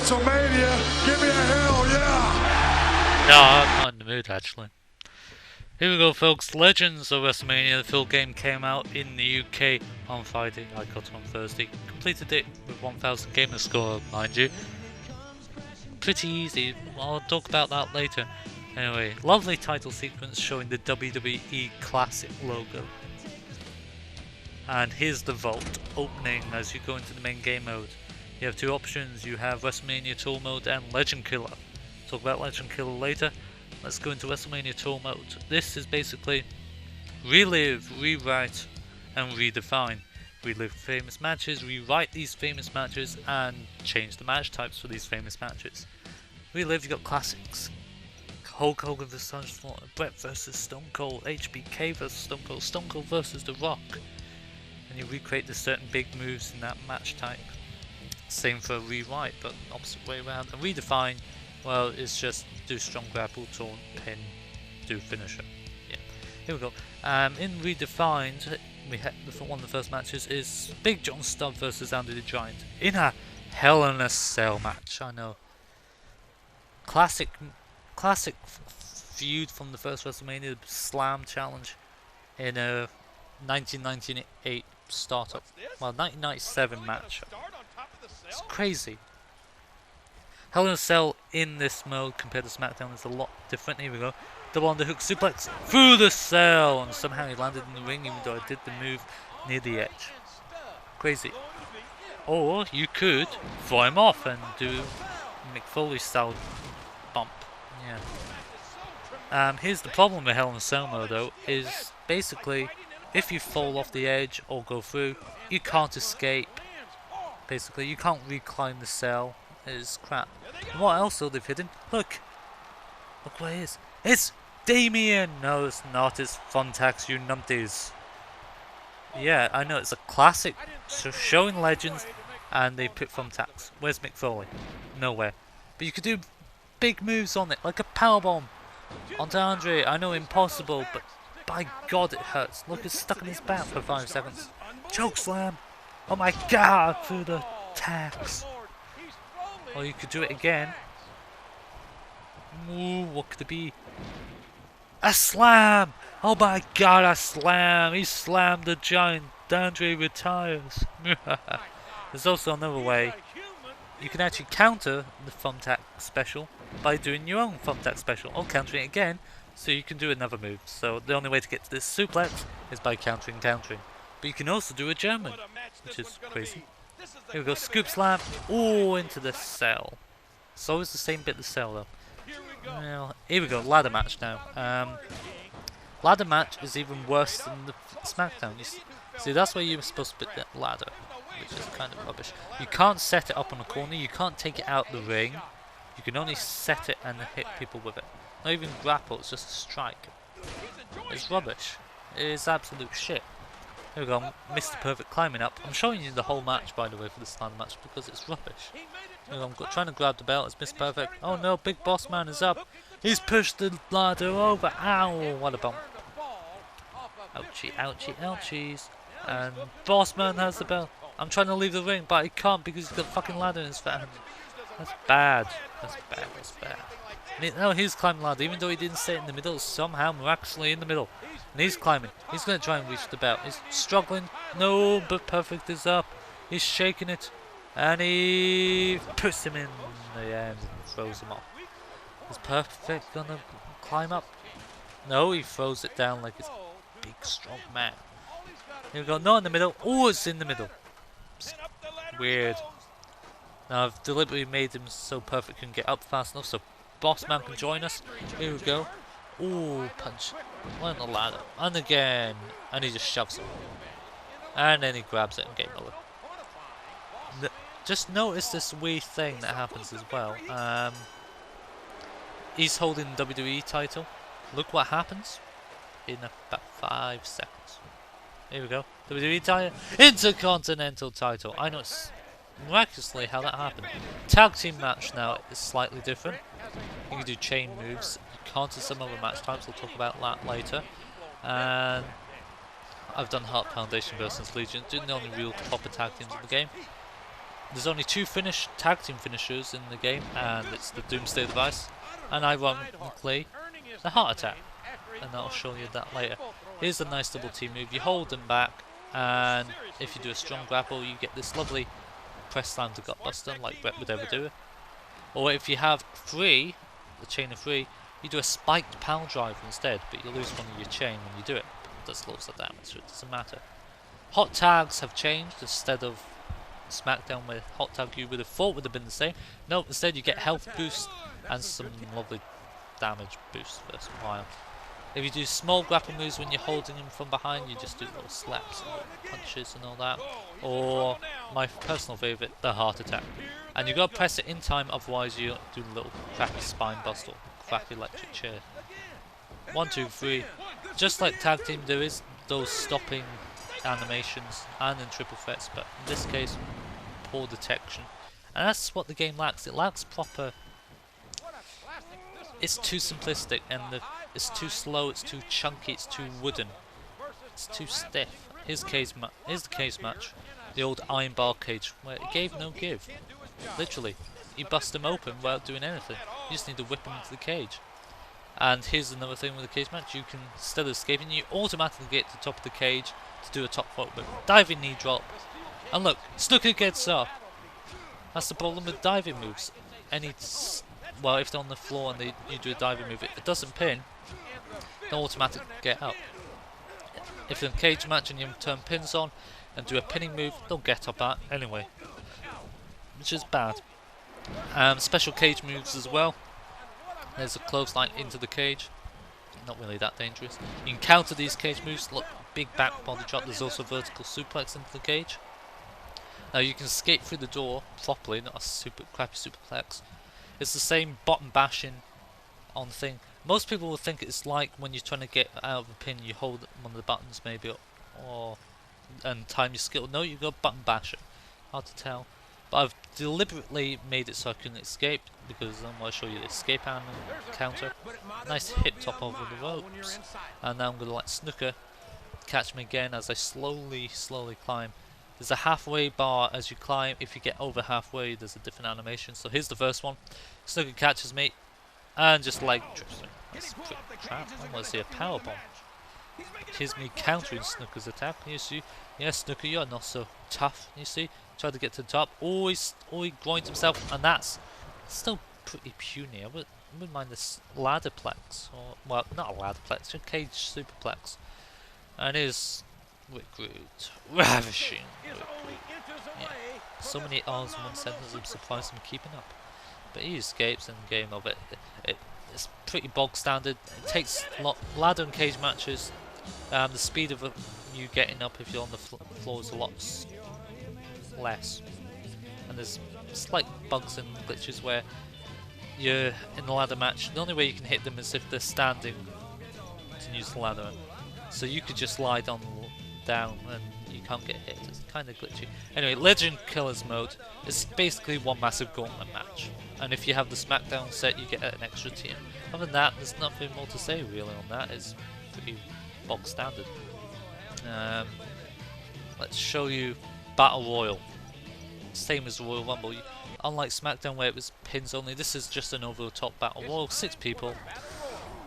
Wrestlemania, give me a hell yeah! No, I'm not in the mood actually. Here we go, folks. Legends of Wrestlemania. The full game came out in the UK on Friday. I got it on Thursday. Completed it with 1000 gamer score, mind you. Pretty easy. I'll talk about that later. Anyway, lovely title sequence showing the WWE Classic logo. And here's the vault opening as you go into the main game mode. You have two options. You have WrestleMania Tour Mode and Legend Killer. Talk about Legend Killer later. Let's go into WrestleMania Tour Mode. This is basically relive, rewrite, and redefine. Relive famous matches, rewrite these famous matches, and change the match types for these famous matches. Relive, you got classics. Hulk Hogan vs. Sergeant Slaughter, Bret vs. Stone Cold, HBK vs. Stone Cold vs. The Rock. And you recreate the certain big moves in that match type. Same for rewrite, but opposite way around. And redefine, well, it's just do strong grapple, taunt, pin, do finisher. Yeah, here we go. In redefined, we had one of the first matches is Big John Studd versus Andy the Giant in a Hell in a Cell match. I know, classic feud from the first WrestleMania, the Slam Challenge in a 1998 startup, well, 1997 match. It's crazy. Hell in a Cell in this mode compared to SmackDown is a lot different. Here we go. Double underhook suplex through the cell, and somehow he landed in the ring even though I did the move near the edge. Crazy. Or you could throw him off and do Mick Foley style bump. Yeah. Here's the problem with Hell in a Cell mode though, is basically if you fall off the edge or go through, you can't escape. Basically, you can't recline the cell. It is crap. And what else though they've hidden? Look what it is. It's Damien! No, it's not. It's Funtax, you numpties. Yeah, I know, it's a classic showing legends, and they put Funtax. Where's Mick Foley? Nowhere. But you could do big moves on it, like a powerbomb onto Andre. I know, impossible, but by God it hurts. Look, it's stuck in his back for 5 seconds. Choke slam! Oh my God, through the tax. Or you could do it again. Ooh, what could it be? A slam! Oh my God, a slam! He slammed the Giant. Andre retires. There's also another way. You can actually counter the Thumbtack special by doing your own Thumbtack special, or countering it again, so you can do another move. So the only way to get to this suplex is by countering. But you can also do a German, which is crazy. Here we go, scoop slam. Oh, into the cell. It's always the same bit, the cell though. Well, here we go, ladder match now. Ladder match is even worse than the SmackDown. See, that's where you're supposed to put that ladder, which is kind of rubbish. You can't set it up on a corner, you can't take it out the ring. You can only set it and hit people with it. Not even grapple, it's just a strike. It's rubbish. It is absolute shit. Here we go, Mr. Perfect climbing up. I'm showing you the whole match, by the way, for this ladder match because it's rubbish. Here we go, I'm trying to grab the belt, it's Mr. Perfect. Oh no, Big Boss Man is up. He's pushed the ladder over. Ow, what a bump. Ouchie, ouchie, ouchies. And Boss Man has the belt. I'm trying to leave the ring, but he can't because he's got a fucking ladder in his hand. That's bad. That's bad. No, he's climbing the ladder, even though he didn't stay in the middle, somehow miraculously in the middle. And he's climbing. He's going to try and reach the belt. He's struggling. No, but Perfect is up. He's shaking it. And he puts him in the end and throws him off. Is Perfect going to climb up? No, he throws it down like it's a big, strong man. Here we go. No, in the middle. Oh, it's in the middle. Weird. Now, I've deliberately made him so Perfect can get up fast enough so Boss Man can join us. Here we go. Ooh, punch. On the ladder. And again. And he just shoves him. And then he grabs it and game over. Just notice this weird thing that happens as well. He's holding the WWE title. Look what happens in about 5 seconds. Here we go. WWE title. Intercontinental title. I know it's miraculously how that happened. Tag team match now is slightly different. You can do chain moves. You can't do some other match types. We'll talk about that later. And I've done Heart Foundation versus Legion, doing the only real proper tag teams in the game. There's only 2 tag team finishers in the game, and it's the Doomsday Device, and ironically, the Heart Attack, and I'll show you that later. Here's a nice double team move. You hold them back, and if you do a strong grapple, you get this lovely press slam to gutbuster, like Brett would ever do. Or if you have 3, the chain of 3, you do a spiked power driver instead, but you lose one of your chain when you do it. But it does lots of damage, so it doesn't matter. Hot tags have changed. Instead of SmackDown where hot tag you would have thought would have been the same. No, instead you get health boost and some lovely damage boost for a while. If you do small grapple moves when you're holding him from behind, you just do little slaps and little punches and all that. Or my personal favourite, the Heart Attack. And you got to press it in time, otherwise you do a little crappy spine bust or crappy electric chair. 1, 2, 3. Just like tag team do is those stopping animations and in triple threats, but in this case poor detection, and that's what the game lacks. It lacks proper. It's too simplistic, and it's too slow, it's too chunky, it's too wooden, it's too stiff. Here's the cage match, the old iron bar cage, where it gave no give. Literally, you bust them open without doing anything. You just need to whip them into the cage. And here's another thing with the cage match: you can, instead of escaping, you automatically get to the top of the cage to do a top rope move, diving knee drop, and look, Snooker gets up. That's the problem with diving moves. Well, if they're on the floor and you do a diving move, if it doesn't pin, they'll automatically get up. If you're in a cage match and you turn pins on and do a pinning move, they'll get up at anyway, which is bad. Special cage moves as well. There's a clothesline into the cage. Not really that dangerous. You can counter these cage moves. Look, big back body drop. There's also vertical suplex into the cage. Now you can escape through the door properly, not a crappy superplex. It's the same bottom bashing on thing. Most people will think it's like when you're trying to get out of a pin, you hold one of the buttons maybe, and time your skill. No, you go button bash it. Hard to tell. But I've deliberately made it so I couldn't escape, because I'm going to show you the escape animal counter. Nice hip top over the ropes. And now I'm going to let Snooker catch me again as I slowly climb. There's a halfway bar as you climb. If you get over halfway, there's a different animation. So here's the first one. Snooker catches me and just leg trips me. That's pretty crap. I want to see a power bomb. Here's me countering Snooker's attack. You see, yes, Snooker, you're not so tough. You see, tried to get to the top. Always groins himself, and that's still pretty puny. I wouldn't mind this ladderplex, or well, not a ladderplex, just a cage superplex. And here's Rick Rude, ravishing Rick Rude. Yeah. So many R's in one sentence, I'm surprised I'm keeping up. But he escapes in the game of it. It's pretty bog standard. It takes ladder and cage matches. The speed of you getting up if you're on the floor is a lot less. And there's slight bugs and glitches where you're in the ladder match. The only way you can hit them is if they're standing to use the ladder. So you could just lie down and you can't get hit. It's kind of glitchy. Anyway, Legend Killers mode is basically one massive gauntlet match. And if you have the SmackDown set, you get an extra team. Other than that, there's nothing more to say really on that. It's pretty bog standard. Let's show you Battle Royal. Same as the Royal Rumble. Unlike SmackDown where it was pins only, this is just an over-the-top Battle Royal. 6 people.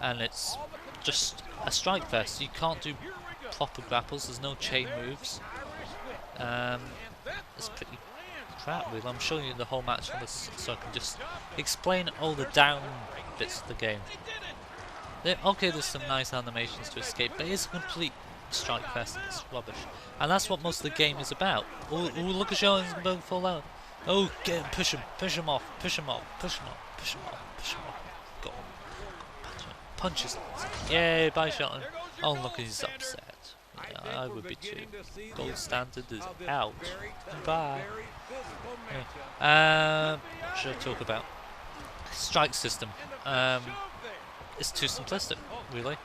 And it's just a strike fest. You can't do proper grapples, there's no chain moves. It's pretty crap really. I'm showing you the whole match on this so I can just explain all the down bits of the game. Okay, there's some nice animations to escape, but it's a complete strike fest. It's rubbish. And that's what most of the game is about. Oh, look at Sean, he's about to fall out. Oh, get him, push him off, push him off. Go on. Punches. Yay, bye Sean. Oh look, he's upset. Yeah, I would be too. Gold standard is out. Bye. What should I talk about? Strike system. It's too simplistic, really.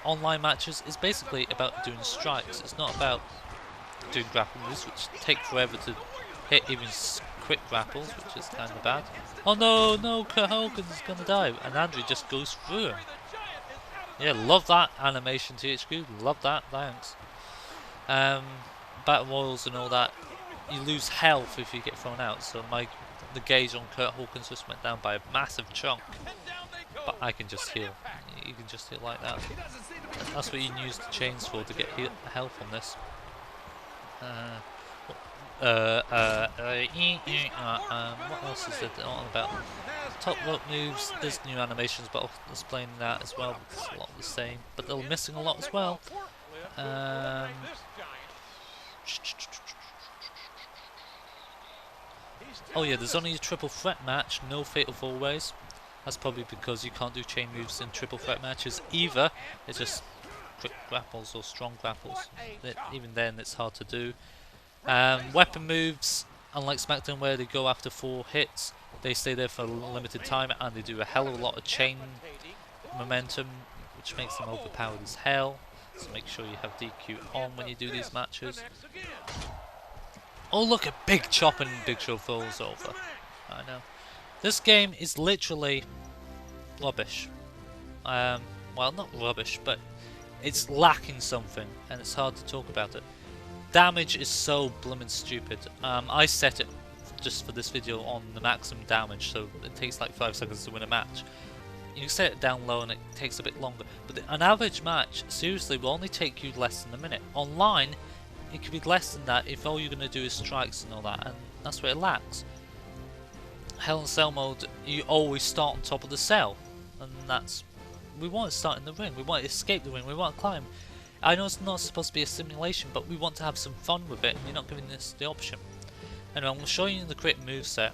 Online matches is basically about doing strikes. It's not about doing grapple moves, which take forever to hit, even quick grapples, which is kind of bad. Oh no, Kurt Hogan's gonna die, and Andrew just goes through him. Yeah, love that animation, THQ. Love that, thanks. Battle Royals and all that. you lose health if you get thrown out. So the gauge on Kurt Hawkins just went down by a massive chunk. But I can just heal. You can just heal like that. That's what you can use the chains for, to get health on this. What else is there on about? Top rope moves, there's new animations, but I'll explain that as well, because it's a lot of the same. But they're missing a lot as well. Oh yeah, there's only a triple threat match, no fatal four-ways. That's probably because you can't do chain moves in triple threat matches either. It's just quick grapples or strong grapples. Even then it's hard to do. Weapon moves, unlike SmackDown where they go after 4 hits, they stay there for a limited time and they do a hell of a lot of chain momentum, which makes them overpowered as hell. So make sure you have DQ on when you do these matches. Oh look, a big chop and Big Show falls over. I know. This game is literally rubbish. Well, not rubbish, but it's lacking something and it's hard to talk about it. Damage is so bloomin' stupid. I set it just for this video on the maximum damage, so it takes like 5 seconds to win a match. You can set it down low and it takes a bit longer, but an average match seriously will only take you less than a minute. Online it could be less than that if all you're going to do is strikes and all that, and that's where it lacks. Hell in a Cell mode, you always start on top of the cell, and that's... we want to start in the ring, we want to escape the ring, we want to climb. I know it's not supposed to be a simulation, but we want to have some fun with it, and you're not giving us the option. Anyway, I'm going to show you the correct moveset,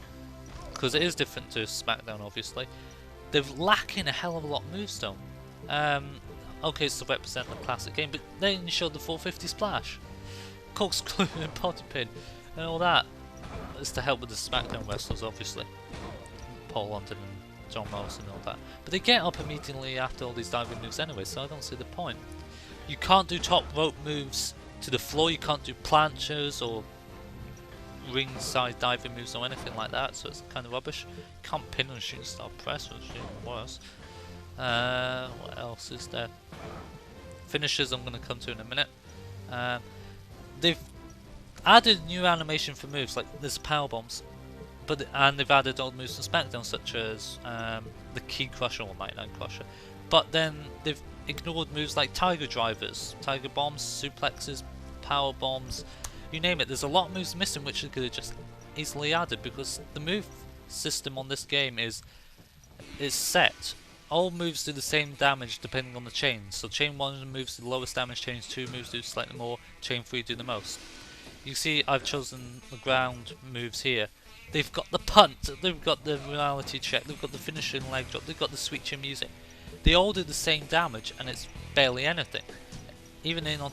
because it is different to SmackDown obviously. They're lacking a hell of a lot of moves though. Okay, it's to represent the classic game, but then you showed the 450 splash, corkscrew and body pin, and all that. It's to help with the SmackDown wrestlers obviously. Paul London and John Morrison and all that. But they get up immediately after all these diving moves anyway, so I don't see the point. You can't do top rope moves to the floor, you can't do planchas or ringside diving moves or anything like that, so it's kind of rubbish. You can't pin and shooting star press, which is even worse. What else is there? Finishers I'm going to come to in a minute. They've added new animation for moves, like there's power bombs, and they've added old moves from SmackDown such as the Key Crusher or Night Night Crusher. But then they've ignored moves like Tiger Drivers, Tiger Bombs, Suplexes, Power Bombs, you name it. There's a lot of moves missing which they could have just easily added, because the move system on this game is set. All moves do the same damage depending on the chain. So chain 1 moves do the lowest damage, chain 2 moves do slightly more, chain 3 do the most. You see I've chosen the ground moves here. They've got the punt, they've got the reality check, they've got the finishing leg drop, they've got the sweet chin music. They all do the same damage and it's barely anything. Even in on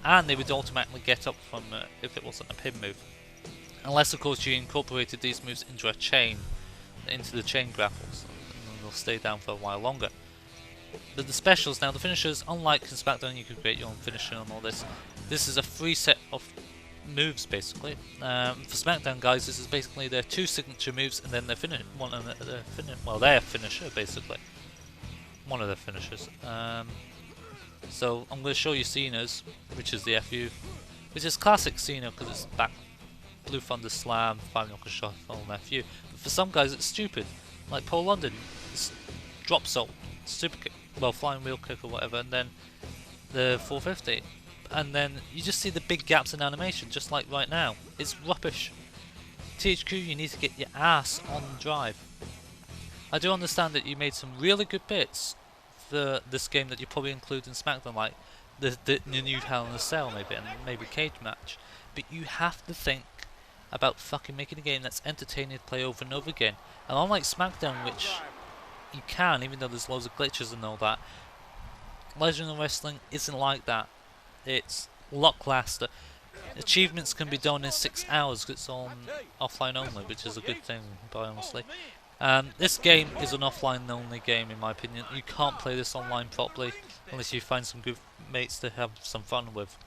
and they would automatically get up from if it wasn't a pin move. Unless of course you incorporated these moves into a chain, into the chain grapples, and they'll stay down for a while longer. But the specials now, the finishers, unlike in SmackDown you could create your own finisher and all this. This is a free set of moves basically. For SmackDown guys, this is basically their 2 signature moves and then their their finisher basically. One of their finishers. So I'm going to show you Cena's, which is the FU, which is classic Cena because it's back Blue Thunder Slam, 5 knuckle shuffle and FU. But for some guys it's stupid, like Paul London, it's drop salt, super kick, well flying wheel kick or whatever, and then the 450. And then you just see the big gaps in animation, just like right now. It's rubbish. THQ, you need to get your ass on drive. I do understand that you made some really good bits for this game that you probably include in SmackDown, like the new Hell in a Cell maybe, and maybe Cage Match. But you have to think about fucking making a game that's entertaining to play over and over again. And unlike SmackDown, which you can, even though there's loads of glitches and all that, Legend of Wrestling isn't like that. It's lackluster. Achievements can be done in 6 hours because it's on offline only, which is a good thing, by honestly. This game is an offline only game in my opinion. You can't play this online properly unless you find some good mates to have some fun with.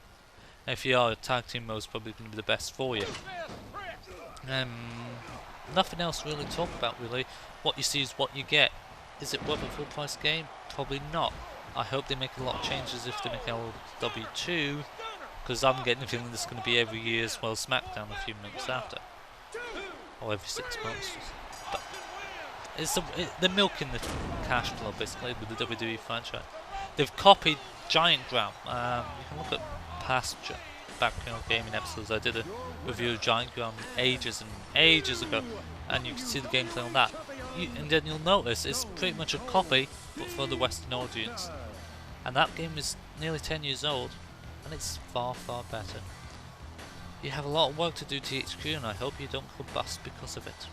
And if you are, tag team mode is probably going to be the best for you. Nothing else really to talk about really. What you see is what you get. Is it worth a full price game? Probably not. I hope they make a lot of changes if they make LW2, because I'm getting the feeling this is going to be every year as well as SmackDown a few months after, or every 6 months. But it's they're milking the cash flow basically with the WWE franchise. They've copied Giant Ground. You can look at past background gaming episodes. I did a review of Giant Ground ages and ages ago, and you can see the gameplay on that. And then you'll notice it's pretty much a copy, but for the Western audience. And that game is nearly 10 years old, and it's far, far better. You have a lot of work to do, THQ, and I hope you don't go bust because of it.